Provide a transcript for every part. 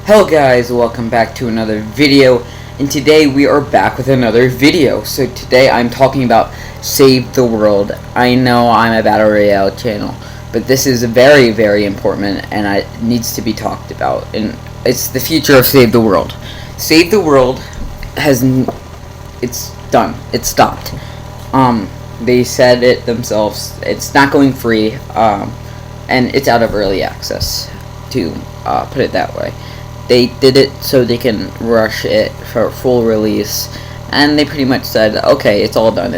Hello guys, welcome back to another video, and today we are back with another video. So today I'm talking about Save the World. I know I'm a Battle Royale channel, but this is very, very important and it needs to be talked about, and it's the future of Save the World. Save the World it's done. It stopped. They said it themselves. It's not going free, and it's out of early access, to put it that way. They did it so they can rush it for full release, and they pretty much said, okay, it's all done,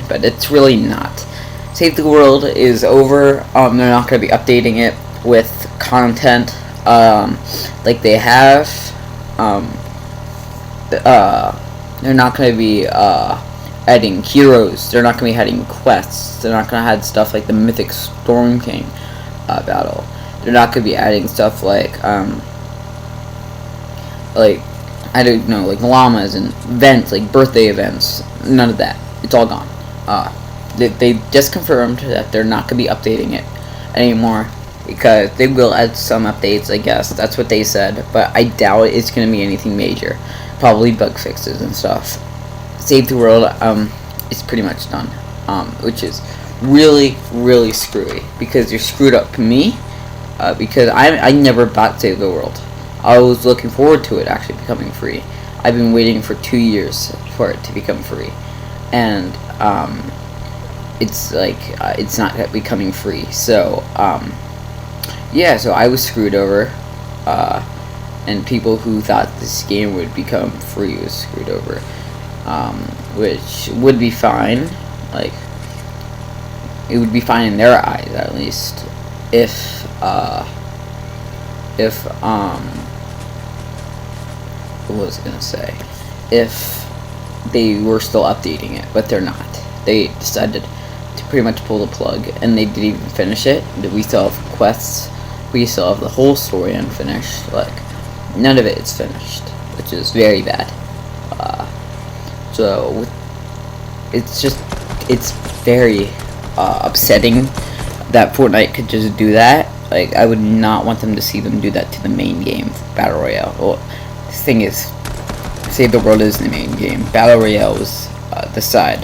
but it's really not. Save the World is over. They're not going to be updating it with content like they have. They're not going to be adding heroes. They're not going to be adding quests. They're not going to add stuff like the Mythic Storm King battle. They're not going to be adding stuff like I don't know, like llamas and events, like birthday events. None of that. It's all gone. They just confirmed that they're not going to be updating it anymore, because they will add some updates, I guess. That's what they said, but I doubt it's going to be anything major. Probably bug fixes and stuff. Save the World is pretty much done, which is really, really screwy, because you're screwed up me, because I never bought Save the World. I was looking forward to it actually becoming free. I've been waiting for 2 years for it to become free, and it's like it's not becoming free. So yeah, so I was screwed over, and people who thought this game would become free was screwed over, which would be fine. Like, it would be fine in their eyes, at least, if what was I gonna say? If they were still updating it, but they're not. They decided to pretty much pull the plug, and they didn't even finish it. We still have quests. We still have the whole story unfinished. Like, none of it is finished, which is very bad. So it's very upsetting that Fortnite could just do that. Like, I would not want them to see them do that to the main game, Battle Royale. Well, the thing is, Save the World is the main game. Battle Royale was the side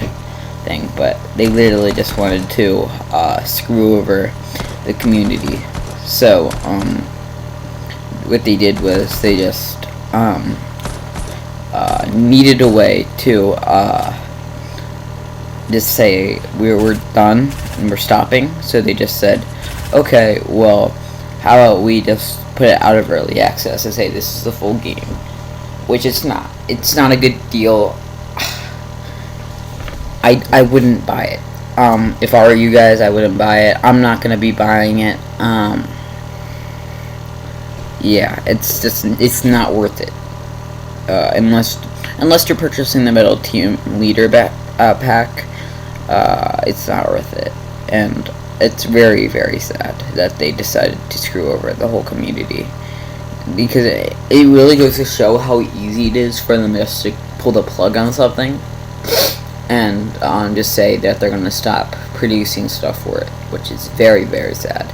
thing, but they literally just wanted to screw over the community. So, what they did was they just needed a way to just say we're done and we're stopping. So they just said, okay, well, how about we just put it out of early access and say this is the full game, which it's not. It's not a good deal. I wouldn't buy it. If I were you guys, I wouldn't buy it. I'm not gonna be buying it. Yeah, it's not worth it. Unless you're purchasing the Metal Team Leader pack, it's not worth it. And it's very, very sad that they decided to screw over the whole community, because it really goes to show how easy it is for them just to pull the plug on something and just say that they're going to stop producing stuff for it, which is very, very sad.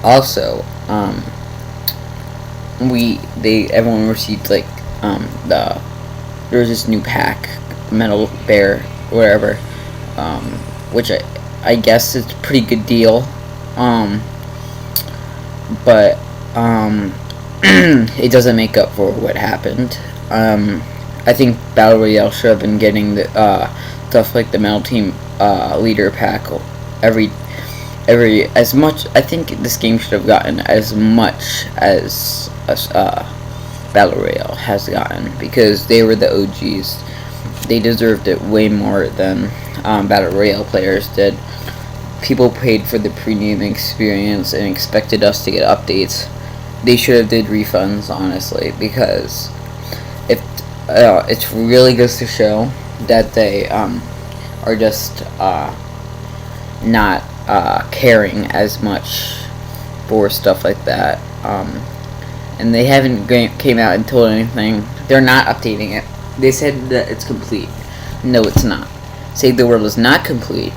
Also, everyone received, like, there was this new pack, Metal Bear, whatever, which I guess is a pretty good deal, but it doesn't make up for what happened. I think Battle Royale should have been getting the stuff like the Metal Team Leader pack every as much. I think this game should have gotten as much as Battle Royale has gotten, because they were the OGs. They deserved it way more than Battle Royale players did. People paid for the premium experience and expected us to get updates. They should have did refunds, honestly, because if it really goes to show that they are just not caring as much for stuff like that. And they haven't came out and told anything. They're not updating it. They said that it's complete. No, it's not. Save the World is not complete.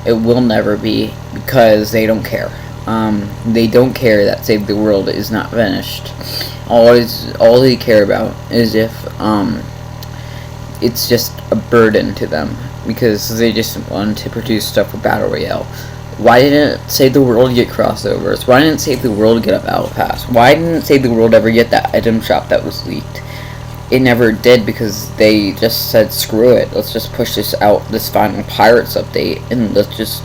It will never be, because they don't care. They don't care that Save the World is not finished. All they care about is if it's just a burden to them, because they just want to produce stuff for Battle Royale. Why didn't Save the World get crossovers? Why didn't Save the World get a Battle Pass? Why didn't Save the World ever get that item shop that was leaked? It never did, because they just said, screw it, let's just push this out, this final Pirates update, and let's just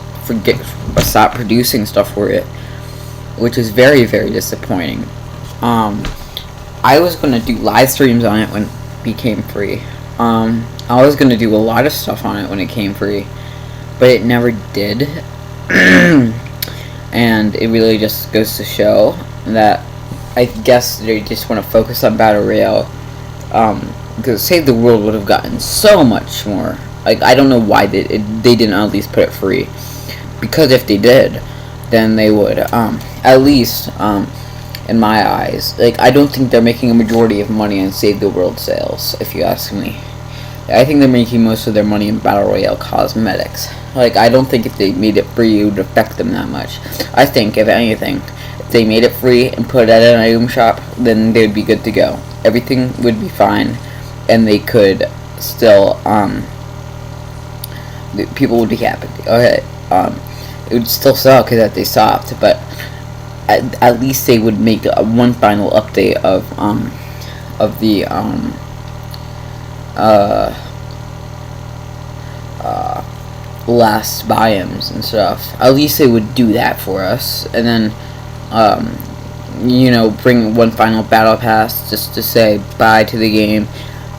stop producing stuff for it, which is very, very disappointing. I was going to do live streams on it when it became free. I was going to do a lot of stuff on it when it came free, but it never did. And it really just goes to show that I guess they just want to focus on Battle Royale, because Save the World would have gotten so much more. Like, I don't know why they didn't at least put it free, because if they did, then they would, at least, in my eyes, like, I don't think they're making a majority of money on Save the World sales, if you ask me. I think they're making most of their money in Battle Royale cosmetics. Like, I don't think if they made it free, it would affect them that much. I think, if anything, if they made it free and put it at an item shop, then they would be good to go. Everything would be fine, and they could still, people would be happy. Okay, it would still suck that they stopped, but at least they would make one final update of the, last biomes and stuff. At least they would do that for us, and then, you know, bring one final battle pass just to say bye to the game,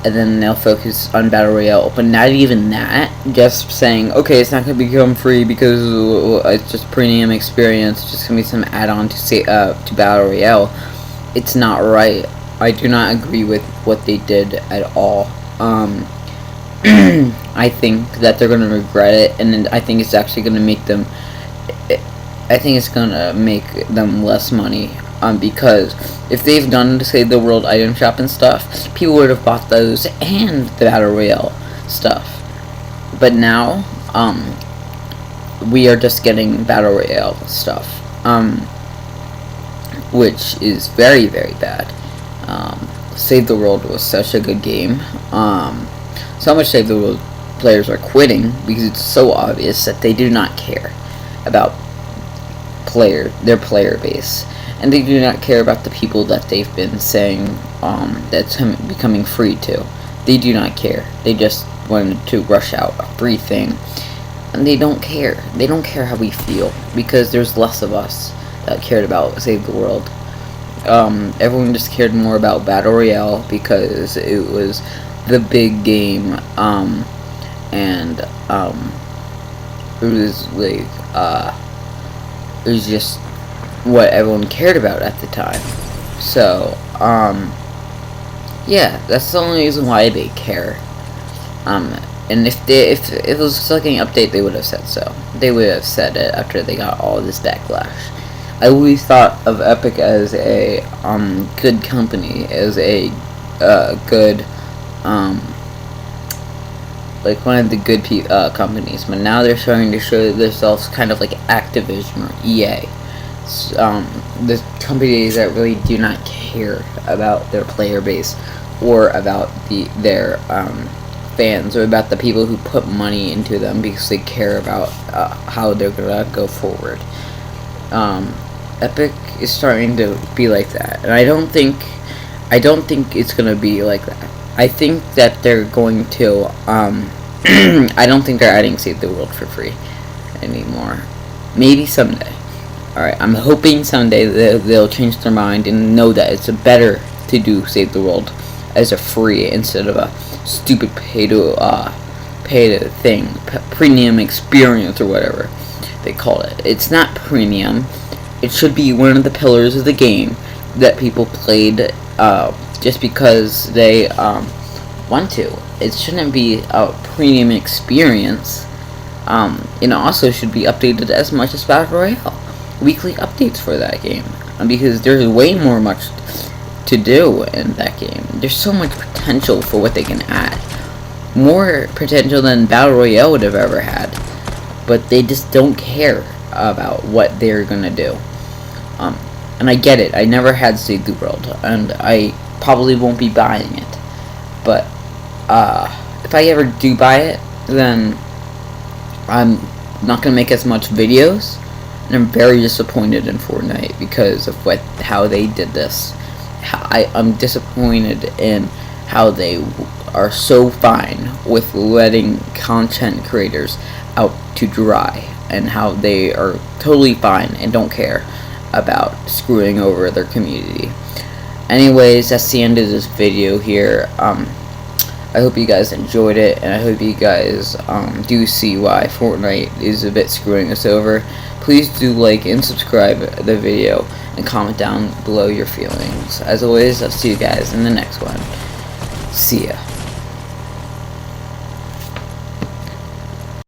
and then they'll focus on Battle Royale. But not even that, just saying, okay, it's not going to become free because it's just premium experience, it's just going to be some add-on to Battle Royale. It's not right. I do not agree with what they did at all. I think that they're going to regret it, and then I think it's actually going to make them, I think it's going to make them less money, because if they've done to Save the World item shop and stuff, people would have bought those and the Battle Royale stuff. But now, we are just getting Battle Royale stuff, which is very, very bad. Save the World was such a good game. So much Save the World players are quitting because it's so obvious that they do not care about their player base, and they do not care about the people that they've been saying that's becoming free to. They do not care. They just wanted to rush out a free thing, and they don't care. They don't care how we feel, because there's less of us that cared about Save the World. Everyone just cared more about Battle Royale because it was the big game, and it was like, it was just what everyone cared about at the time. So, yeah, that's the only reason why they care. And if it was like an update, they would have said so. They would have said it after they got all this backlash. I always thought of Epic as a good company, as a good like one of the good companies, but now they're starting to show themselves kind of like Activision or EA. The companies that really do not care about their player base or about their fans, or about the people who put money into them, because they care about how they're gonna go forward. Epic is starting to be like that, and I don't think it's gonna be like that. I think that they're going to, I don't think they're adding Save the World for free anymore. Maybe someday. Alright, I'm hoping someday they'll change their mind and know that it's better to do Save the World as a free instead of a stupid pay to thing, premium experience or whatever they call it. It's not premium. It should be one of the pillars of the game that people played just because they want to. It shouldn't be a premium experience. It also should be updated as much as Battle Royale. Weekly updates for that game, because there's way much to do in that game. There's so much potential for what they can add. More potential than Battle Royale would have ever had. But they just don't care about what they're gonna do. And I get it. I never had Save the World, and I probably won't be buying it. But if I ever do buy it, then I'm not gonna make as much videos, and I'm very disappointed in Fortnite because of how they did this. I'm disappointed in how they are so fine with letting content creators out to dry, and how they are totally fine and don't care about screwing over their community. Anyways, that's the end of this video here. I hope you guys enjoyed it, and I hope you guys do see why Fortnite is a bit screwing us over. Please do like and subscribe the video, and comment down below your feelings. As always, I'll see you guys in the next one. See ya.